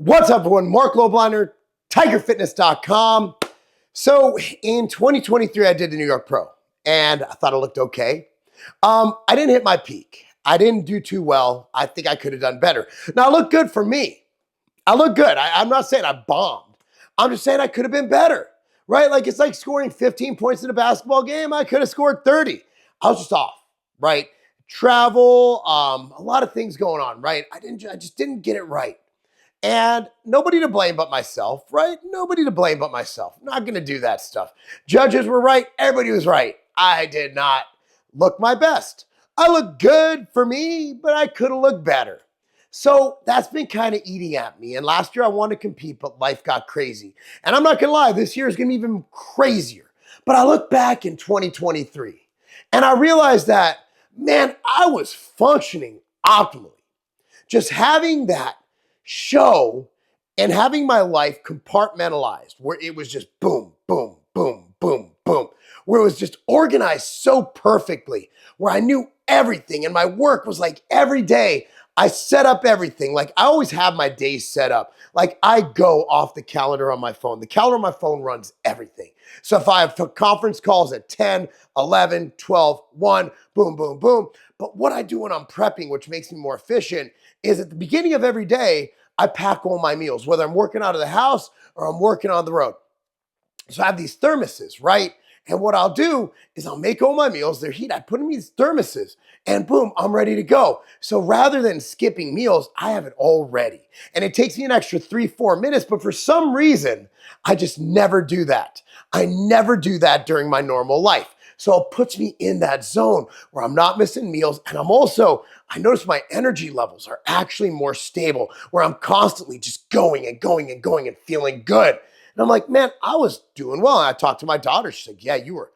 What's up, everyone? Marc Lobliner, TigerFitness.com. So in 2023, I did the New York Pro, and I thought it looked okay. I didn't hit my peak. I didn't do too well. I think I could have done better. Now, it looked good for me. I look good. I'm not saying I bombed. I'm just saying I could have been better, right? Like, it's like scoring 15 points in a basketball game. I could have scored 30. I was just off, right? Travel, a lot of things going on, right? I just didn't get it right. And nobody to blame but myself, right? Nobody to blame but myself. Not going to do that stuff. Judges were right. Everybody was right. I did not look my best. I look good for me, but I could have looked better. So that's been kind of eating at me. And last year I wanted to compete, but life got crazy. And I'm not going to lie, this year is going to be even crazier. But I look back in 2023 and I realized that, man, I was functioning optimally. Just having that show and having my life compartmentalized where it was just boom, boom, boom, boom, boom, where it was just organized so perfectly, where I knew everything and my work was like every day I set up everything. Like I always have my days set up. Like I go off the calendar on my phone. The calendar on my phone runs everything. So if I have conference calls at 10, 11, 12, 1, boom, boom, boom. But what I do when I'm prepping, which makes me more efficient, is at the beginning of every day, I pack all my meals, whether I'm working out of the house or I'm working on the road. So I have these thermoses, right? And what I'll do is I'll make all my meals, they're heat, I put them in these thermoses and boom, I'm ready to go. So rather than skipping meals, I have it all ready. And it takes me an extra 3-4 minutes, but for some reason, I just never do that. I never do that during my normal life. So it puts me in that zone where I'm not missing meals. And I notice my energy levels are actually more stable, where I'm constantly just going and going and going and feeling good. And I'm like, man, I was doing well. And I talked to my daughter. She said, yeah, you were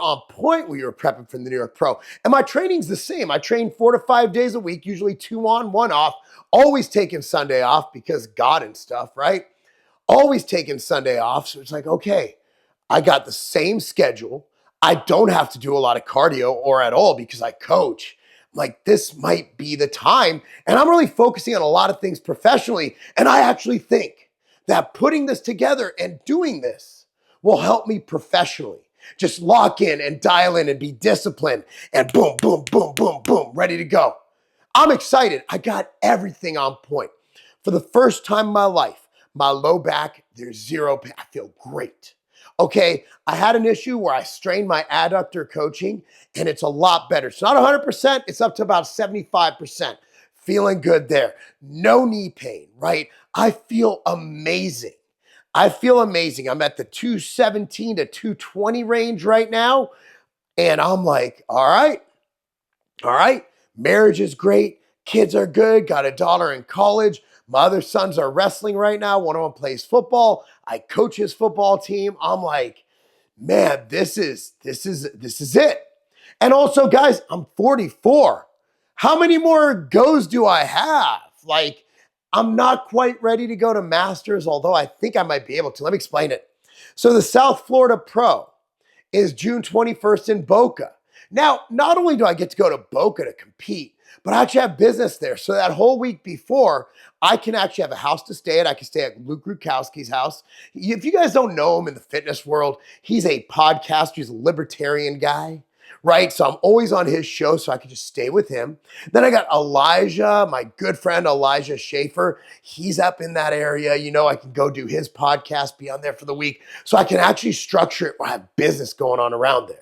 on point when you were prepping for the New York Pro. And my training's the same. I train 4 to 5 days a week, usually 2 on, 1 off, always taking Sunday off because God and stuff, right? Always taking Sunday off. So it's like, okay, I got the same schedule. I don't have to do a lot of cardio or at all because I coach. I'm like, this might be the time. And I'm really focusing on a lot of things professionally. And I actually think that putting this together and doing this will help me professionally. Just lock in and dial in and be disciplined and boom, boom, boom, boom, boom, ready to go. I'm excited. I got everything on point. For the first time in my life, my low back, there's zero pain. I feel great. Okay, I had an issue where I strained my adductor coaching and it's a lot better. It's not 100%, it's up to about 75%. Feeling good there. No knee pain, right? I feel amazing. I feel amazing. I'm at the 217 to 220 range right now. And I'm like, all right. Marriage is great. Kids are good. Got a daughter in college. My other sons are wrestling right now. One of them plays football. I coach his football team. I'm like, man, this is it. And also, guys, I'm 44. How many more goes do I have? Like, I'm not quite ready to go to Masters, although I think I might be able to. Let me explain it. So the South Florida Pro is June 21st in Boca. Now, not only do I get to go to Boca to compete, but I actually have business there. So that whole week before, I can actually have a house to stay at. I can stay at Luke Rukowski's house. If you guys don't know him in the fitness world, he's a podcaster. He's a libertarian guy, right? So I'm always on his show, so I can just stay with him. Then I got Elijah, my good friend Elijah Schaefer. He's up in that area. You know, I can go do his podcast, be on there for the week. So I can actually structure it or have business going on around there.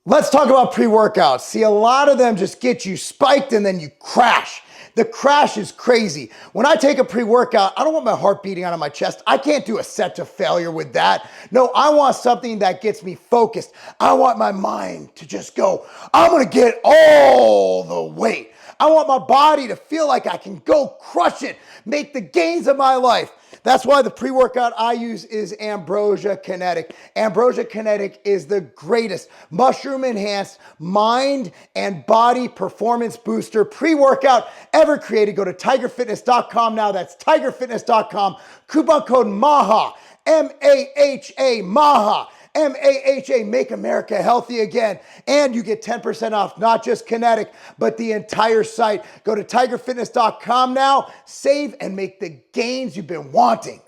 Let's talk about pre-workouts. See, a lot of them just get you spiked and then you crash. The crash is crazy. When I take a pre-workout, I don't want my heart beating out of my chest. I can't do a set to failure with that. No, I want something that gets me focused. I want my mind to just go, I'm gonna get all the weight. I want my body to feel like I can go crush it, make the gains of my life. That's why the pre-workout I use is Ambrosia Kinetic. Ambrosia Kinetic is the greatest mushroom-enhanced mind and body performance booster pre-workout ever created. Go to TigerFitness.com now. That's TigerFitness.com. Coupon code MAHA, M-A-H-A, MAHA. MAHA, Make America Healthy Again. And you get 10% off, not just Kinetic, but the entire site. Go to tigerfitness.com now, save and make the gains you've been wanting.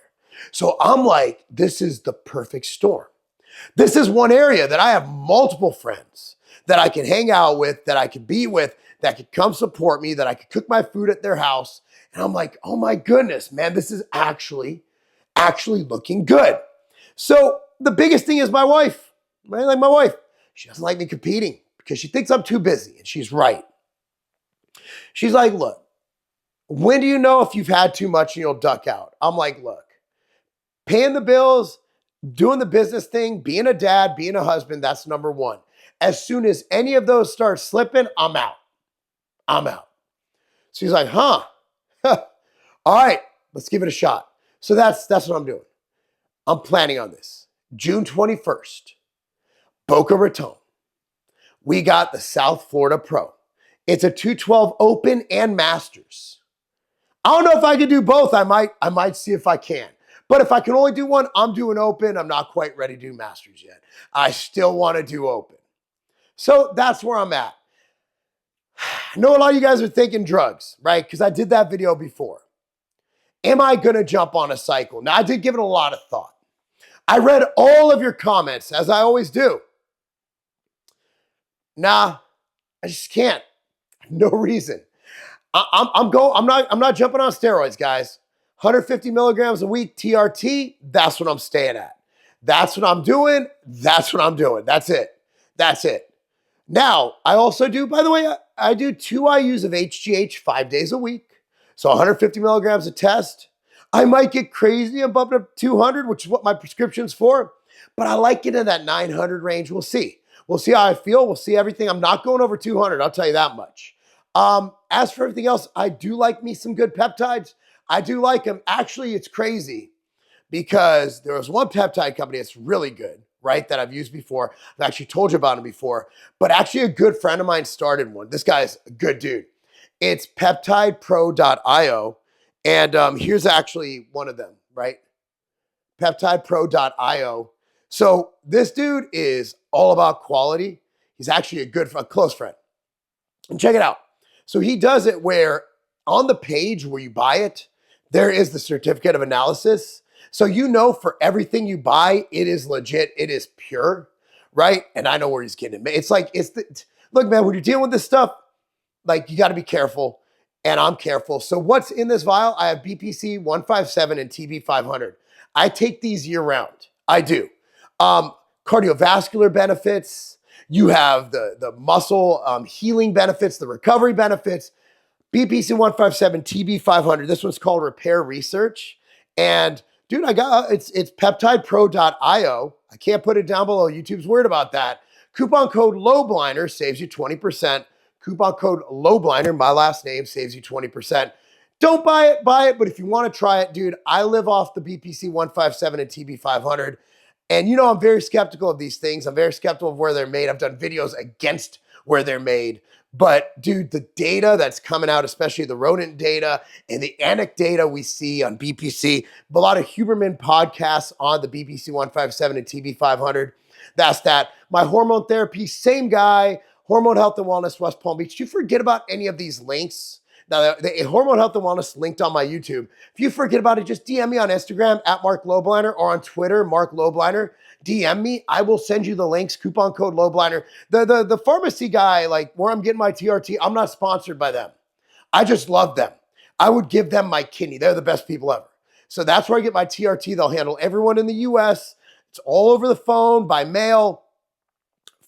So I'm like, this is the perfect storm. This is one area that I have multiple friends that I can hang out with, that I can be with, that could come support me, that I could cook my food at their house. And I'm like, oh my goodness, man, this is actually looking good. So the biggest thing is my wife, right? Like my wife, she doesn't like me competing because she thinks I'm too busy, and she's right. She's like, look, when do you know if you've had too much and you'll duck out? I'm like, look, paying the bills, doing the business thing, being a dad, being a husband, that's number one. As soon as any of those start slipping, I'm out. I'm out. She's like, huh? All right, let's give it a shot. So that's what I'm doing. I'm planning on this. June 21st, Boca Raton. We got the South Florida Pro. It's a 212 Open and Masters. I don't know if I can do both. I might see if I can. But if I can only do one, I'm doing Open. I'm not quite ready to do Masters yet. I still want to do Open. So that's where I'm at. I know a lot of you guys are thinking drugs, right? Because I did that video before. Am I going to jump on a cycle? Now, I did give it a lot of thought. I read all of your comments, as I always do. Nah, I just can't. No reason. I'm not jumping on steroids, guys. 150 milligrams a week TRT, that's what I'm staying at. That's what I'm doing. That's what I'm doing. That's it. That's it. Now, I also do, by the way, I do 2 IUs of HGH 5 days a week. So 150 milligrams a test. I might get crazy and bump it up to 200, which is what my prescription's for. But I like it in that 900 range. We'll see. We'll see how I feel. We'll see everything. I'm not going over 200. I'll tell you that much. As for everything else, I do like me some good peptides. I do like them. Actually, it's crazy because there was one peptide company that's really good, right, that I've used before. I've actually told you about them before. But actually, a good friend of mine started one. This guy's a good dude. It's peptidepro.io. And here's actually one of them, right? Peptidepro.io. So this dude is all about quality. He's actually a close friend. And check it out. So he does it where on the page where you buy it, there is the certificate of analysis. So you know for everything you buy, it is legit. It is pure, right? And I know where he's getting it. Look, man, when you're dealing with this stuff, like you got to be careful. And I'm careful. So what's in this vial? I have BPC 157 and TB 500. I take these year round. I do. Cardiovascular benefits. You have the muscle healing benefits, the recovery benefits. BPC 157, TB 500. This one's called Repair Research. And dude, it's peptidepro.io. I can't put it down below. YouTube's weird about that. Coupon code LOBLINER saves you 20%. Coupon code LOBLINER, my last name, saves you 20%. Don't buy it, but if you want to try it, dude, I live off the BPC 157 and TB 500. And you know, I'm very skeptical of these things. I'm very skeptical of where they're made. I've done videos against where they're made. But dude, the data that's coming out, especially the rodent data and the anecdote data we see on BPC, a lot of Huberman podcasts on the BPC 157 and TB 500. That's that. My hormone therapy, same guy. Hormone Health and Wellness, West Palm Beach. Do you forget about any of these links? Now, the Hormone Health and Wellness linked on my YouTube. If you forget about it, just DM me on Instagram at Marc Lobliner or on Twitter, Marc Lobliner. DM me. I will send you the links. Coupon code Lobliner. The pharmacy guy, like where I'm getting my TRT, I'm not sponsored by them. I just love them. I would give them my kidney. They're the best people ever. So that's where I get my TRT. They'll handle everyone in the US. It's all over the phone, by mail.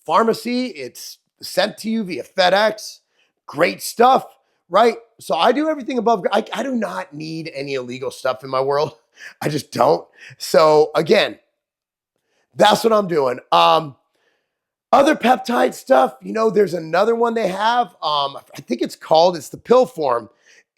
Pharmacy, it's sent to you via FedEx. Great stuff, right? So I do everything above. I do not need any illegal stuff in my world. I just don't. So again, that's what I'm doing. Other peptide stuff, you know, there's another one they have. I think it's the pill form.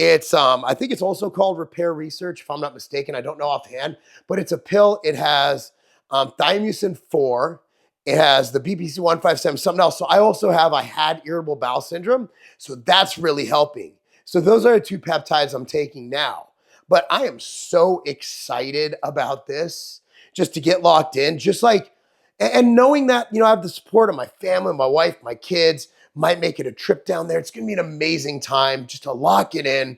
I think it's also called Repair Research, if I'm not mistaken. I don't know offhand, but it's a pill. It has thiamusin 4. It has the BPC 157, something else. So I had irritable bowel syndrome. So that's really helping. So those are the 2 peptides I'm taking now. But I am so excited about this just to get locked in. Just like, And knowing that, I have the support of my family, my wife, my kids, might make it a trip down there. It's going to be an amazing time just to lock it in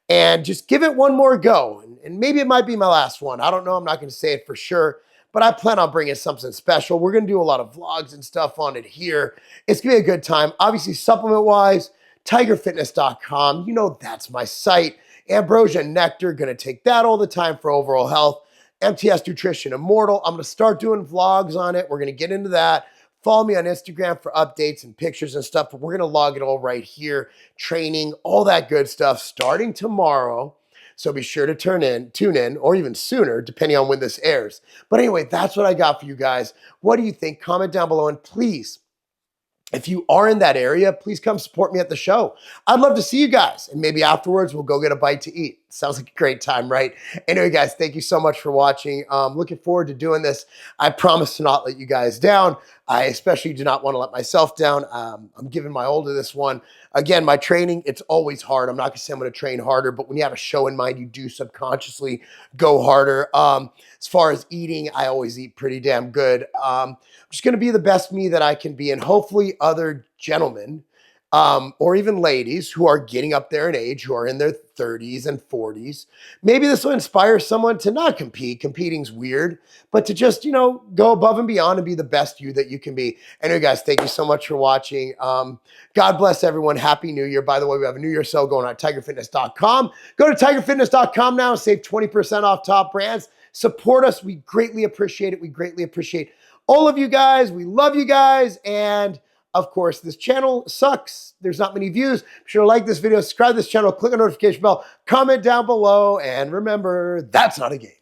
and just give it one more go. And maybe it might be my last one. I don't know. I'm not going to say it for sure, but I plan on bringing something special. We're going to do a lot of vlogs and stuff on it here. It's going to be a good time. Obviously, supplement-wise, tigerfitness.com. That's my site. Ambrosia and Nectar, going to take that all the time for overall health. MTS Nutrition Immortal. I'm going to start doing vlogs on it. We're going to get into that. Follow me on Instagram for updates and pictures and stuff, but we're going to log it all right here. Training, all that good stuff starting tomorrow. So be sure to tune in, or even sooner, depending on when this airs. But anyway, that's what I got for you guys. What do you think? Comment down below, and please, if you are in that area, please come support me at the show. I'd love to see you guys. And maybe afterwards, we'll go get a bite to eat. Sounds like a great time, right? Anyway, guys, thank you so much for watching. Looking forward to doing this. I promise to not let you guys down. I especially do not want to let myself down. I'm giving my all to this one. Again, my training, it's always hard. I'm not going to say I'm going to train harder, but when you have a show in mind, you do subconsciously go harder. As far as eating, I always eat pretty damn good. I'm just going to be the best me that I can be, and hopefully other gentlemen or even ladies who are getting up there in age, who are in their 30s and 40s, maybe this will inspire someone to not compete. Competing's weird, but to just, go above and beyond and be the best you that you can be. Anyway, guys, thank you so much for watching. God bless everyone. Happy New Year. By the way, we have a New Year sale going on at tigerfitness.com. Go to tigerfitness.com now and save 20% off top brands. Support us. We greatly appreciate it. We greatly appreciate all of you guys. We love you guys. And of course, this channel sucks. There's not many views. Be sure to like this video, subscribe to this channel, click on the notification bell, comment down below, and remember, that's not a game.